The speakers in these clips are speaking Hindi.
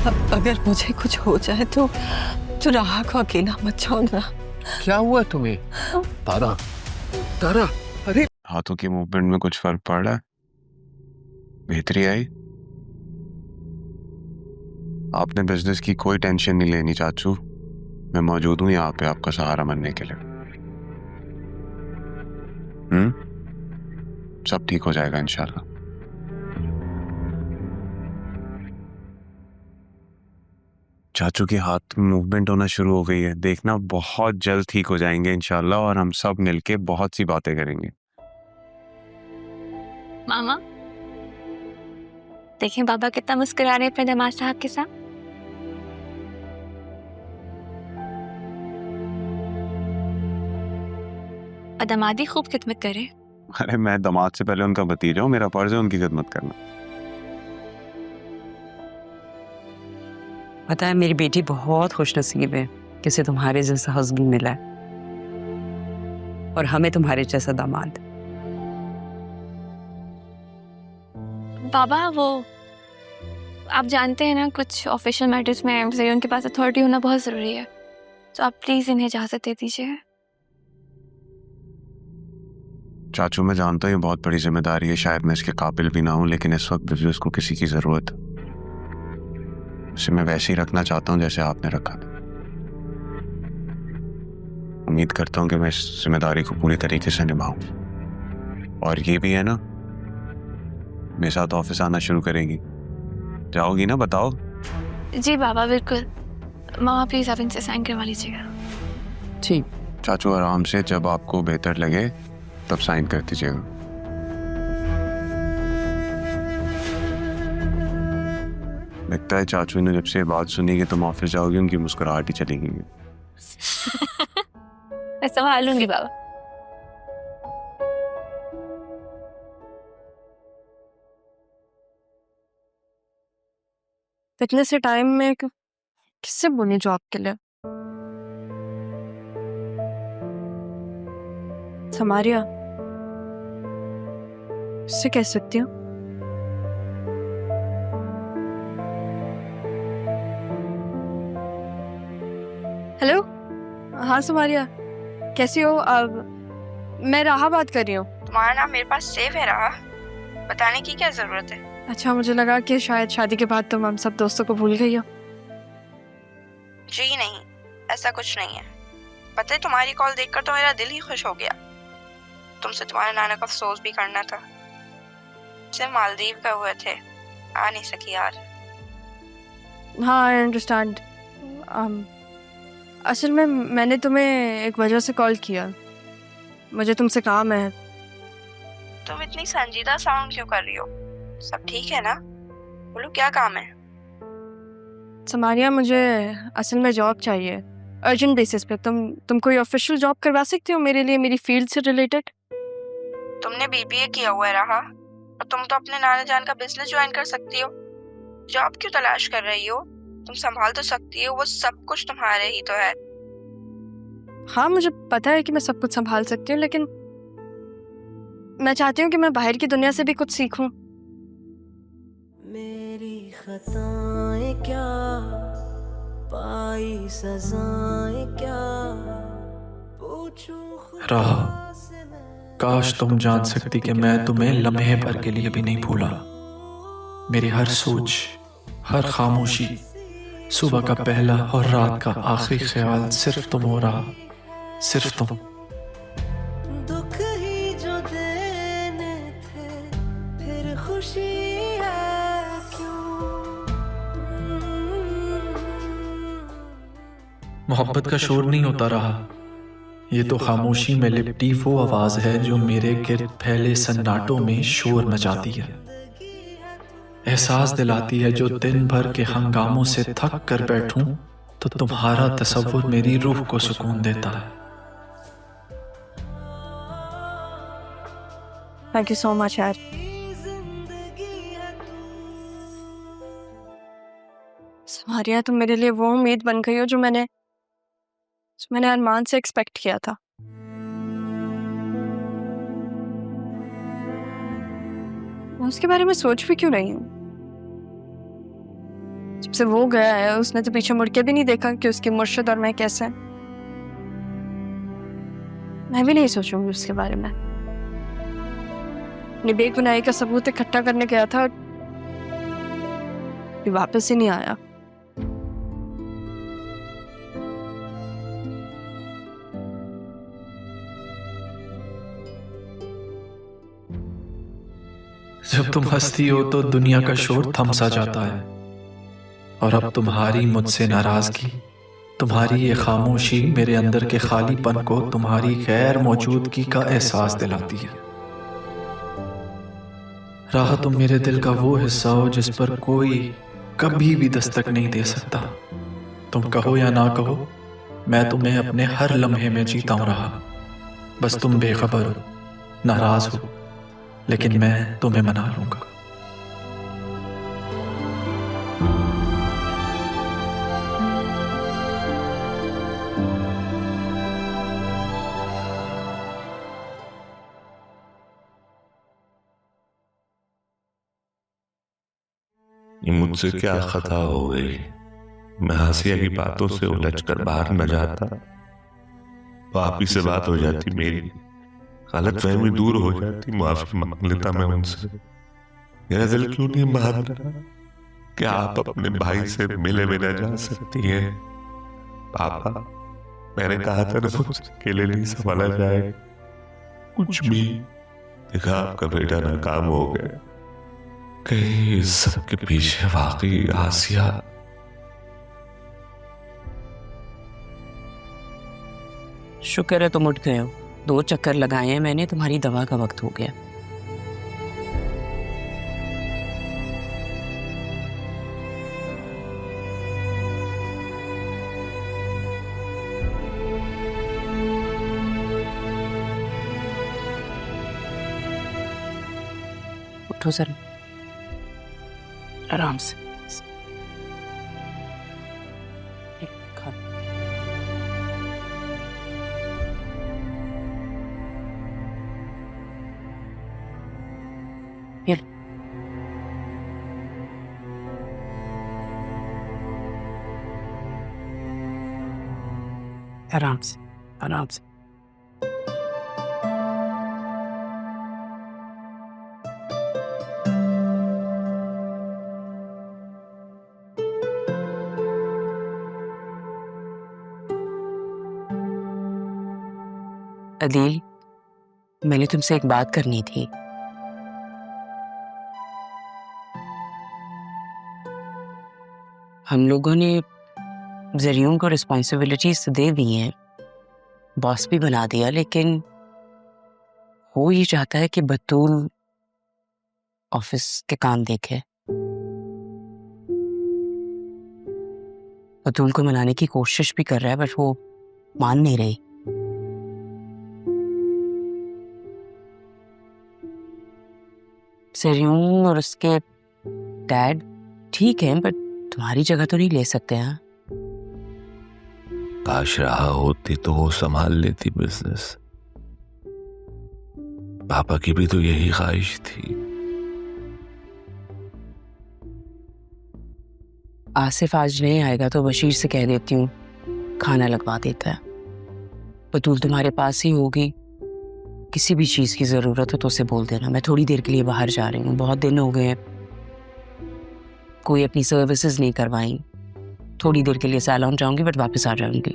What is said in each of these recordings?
अगर मुझे कुछ हो जाए तो राहा को अकेला मत छोड़ना। क्या हुआ तुम्हें? तारा, तारा, अरे हाथों की मूवमेंट में कुछ फर्क पड़ रहा है? बेहतरी आई? आपने बिजनेस की कोई टेंशन नहीं लेनी चाचू, मैं मौजूद हूं यहाँ पे आपका सहारा बनने के लिए। सब ठीक हो जाएगा इंशाल्लाह। चाचू के हाथ में मूवमेंट होना शुरू हो गई है, देखना बहुत जल्द ठीक हो जाएंगे इंशाल्लाह, और हम सब मिलके बहुत सी बातें करेंगे। मामा देखें बाबा कितना मुस्कुरा रहे हैं अपने दामाद साहब के साथ। और दामादी खूब खिदमत करे। अरे मैं दामाद से पहले उनका भतीजा हूँ, मेरा फर्ज है उनकी खिदमत करना। पता है मेरी बेटी बहुत खुशनसीब है कि उसे तुम्हारे जैसा हस्बैंड मिला है और हमें तुम्हारे जैसा दामाद। बाबा वो आप जानते हैं ना, कुछ ऑफिशियल मैटर्स में उनके पास अथॉरिटी होना बहुत ज़रूरी है, तो आप प्लीज़ इन्हें इजाज़त दे दीजिए। चाचू मैं जानता हूँ ये बहुत बड़ी जिम्मेदारी है, शायद मैं इसके काबिल भी ना हूँ, लेकिन इस वक्त बिजनेस को किसी की जरूरत है। उसे मैं वैसे ही रखना चाहता हूँ जैसे आपने रखा था। उम्मीद करता हूँ कि मैं इस जिम्मेदारी को पूरी तरीके से निभाऊं। और ये भी है ना, मेरे साथ ऑफिस आना शुरू करेंगी, जाओगी ना? बताओ। जी बाबा बिल्कुल। मामा प्लीज़ आप इनसे साइन करवा लीजिएगा। ठीक। चाचू आराम से, जब आपको बेहतर लगे तब साइन कर दीजिएगा। लगता है चाचू ने जब से बात सुनी कि तुम ऑफिस जाओगी, उनकी मुस्कुराहट ही चली गई। मैं संभाल लूंगी बाबा। इतने से टाइम में किससे बोलूं जॉब के लिए? समारिया इससे कह सकती हूँ। हेलो, हाँ समारिया कैसी हो? अब मैं राहा बात कर रही हूँ। तुम्हारा नाम मेरे पास सेव है राहा, बताने की क्या जरूरत है? अच्छा, मुझे लगा कि शायद शादी के बाद तुम हम सब दोस्तों को भूल गई हो। जी नहीं, ऐसा कुछ नहीं है। पता है तुम्हारी कॉल देखकर तो मेरा दिल ही खुश हो गया। तुमसे तुम्हारे नाना का अफसोस भी करना था। सिर्फ मालदीव का हुए थे, आ नहीं सकी यार। हाँ आई अंडरस्टैंड। असल में मैंने तुम्हें एक वजह से कॉल किया, मुझे तुमसे काम है। तुम इतनी संजीदा साउंड क्यों कर रही हो? सब ठीक है ना? बोलो क्या काम है? समारिया मुझे असल में जॉब चाहिए अर्जेंट बेसिस पे। तुम कोई ऑफिशियल जॉब करवा सकती हो मेरे लिए, मेरी फील्ड से रिलेटेड? तुमने बीबीए किया हुआ है राहा, और तुम तो अपने नाना जान का बिजनेस ज्वाइन कर सकती हो। जॉब क्यों तलाश कर रही हो? तुम संभाल तो सकती हो, वो सब कुछ तुम्हारे ही तो है। हाँ मुझे पता है कि मैं सब कुछ संभाल सकती हूँ, लेकिन मैं चाहती हूँ कि मैं बाहर की दुनिया से भी कुछ सीखूं। मेरी खताएं क्या, पाई सजाएं क्या, पूछूं राहा, काश तुम जान सकती कि मैं तुम्हें लम्हे भर के लिए भी नहीं भूला। मेरी हर सोच, हर खामोशी, सुबह का पहला और रात का आखिरी ख्याल सिर्फ तुम हो रहा, सिर्फ तुम। दुख ही जो देने थे, फिर खुशी है क्यों? मोहब्बत का शोर नहीं होता रहा, ये तो खामोशी में लिपटी वो आवाज है जो मेरे गिर्द फैले सन्नाटों में शोर मचाती है, एहसास दिलाती है जो दिन भर के हंगामों से थक कर बैठूं तो तुम्हारा तसव्वुर मेरी रूह को सुकून देता है। थैंक यू सो मच यार। समारिया तुम मेरे लिए वो उम्मीद बन गई हो जो मैंने अरमान से एक्सपेक्ट किया था। मैं उसके बारे में सोच भी क्यों रही हूँ? जब से वो गया है उसने तो पीछे मुड़ के भी नहीं देखा कि उसके मुर्शिद और मैं कैसे हैं। मैं भी नहीं सोचूंगी उसके बारे में। अपनी बेगुनाही का सबूत इकट्ठा करने गया था, वापस ही नहीं आया। जब तुम हंसती हो तो दुनिया का शोर थम सा जाता है, और अब तुम्हारी मुझसे नाराजगी, तुम्हारी ये खामोशी मेरे अंदर के खालीपन को तुम्हारी गैर मौजूदगी का एहसास दिलाती है। राह, तुम मेरे दिल का वो हिस्सा हो जिस पर कोई कभी भी दस्तक नहीं दे सकता। तुम कहो या ना कहो, मैं तुम्हें अपने हर लम्हे में जीता हूं रहा। बस तुम बेखबर हो, नाराज हो, लेकिन मैं तुम्हें मना लूंगा। ये मुझसे क्या खता हो गई। मैं हासिया की बातों से उलझकर बाहर न जाता तो आप ही से बात हो जाती, मेरी गलतफहमी दूर हो जाती, माफी मांग लेता मैं उनसे। मेरा दिल क्यों नहीं मान रहा? क्या आप अपने भाई से मिले बिना जा सकती हैं? पापा, मैंने कहा था ना मुझसे अकेले नहीं संभाला जाएगा। कुछ भी देखा, आपका बेटा नाकाम हो गया। कहीं इस सब के पीछे वाकई आसिया? शुक्र है तुम उठ गए हो। 2 चक्कर लगाए हैं मैंने, तुम्हारी दवा का वक्त हो गया। उठो सर, आराम से। आराम से, आराम से। अदील, मैंने तुमसे एक बात करनी थी। हम लोगों ने ज़रियून को रिस्पॉन्सिबिलिटीज दे दी हैं, बॉस भी बना दिया, लेकिन वो ये चाहता है कि बतूल ऑफिस के काम देखे। बतूल को मनाने की कोशिश भी कर रहा है, बट वो मान नहीं रही। ज़रियून और उसके डैड ठीक हैं, बट तुम्हारी जगह तो नहीं ले सकते। हैं काश रहा होती तो वो संभाल लेती बिजनेस। पापा की भी तो यही ख्वाहिश थी। आसिफ आज नहीं आएगा तो बशीर से कह देती हूँ खाना लगवा देता है। बतूल तुम्हारे पास ही होगी, किसी भी चीज़ की ज़रूरत हो तो उसे बोल देना। मैं थोड़ी देर के लिए बाहर जा रही हूँ, बहुत दिन हो गए हैं कोई अपनी सर्विसेज नहीं करवाई। थोड़ी देर के लिए सैलून जाऊंगी, बट वापस आ जाऊंगी।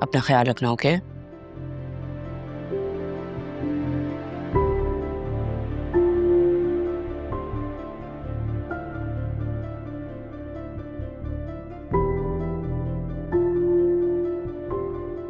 अपना ख्याल रखना, ओके?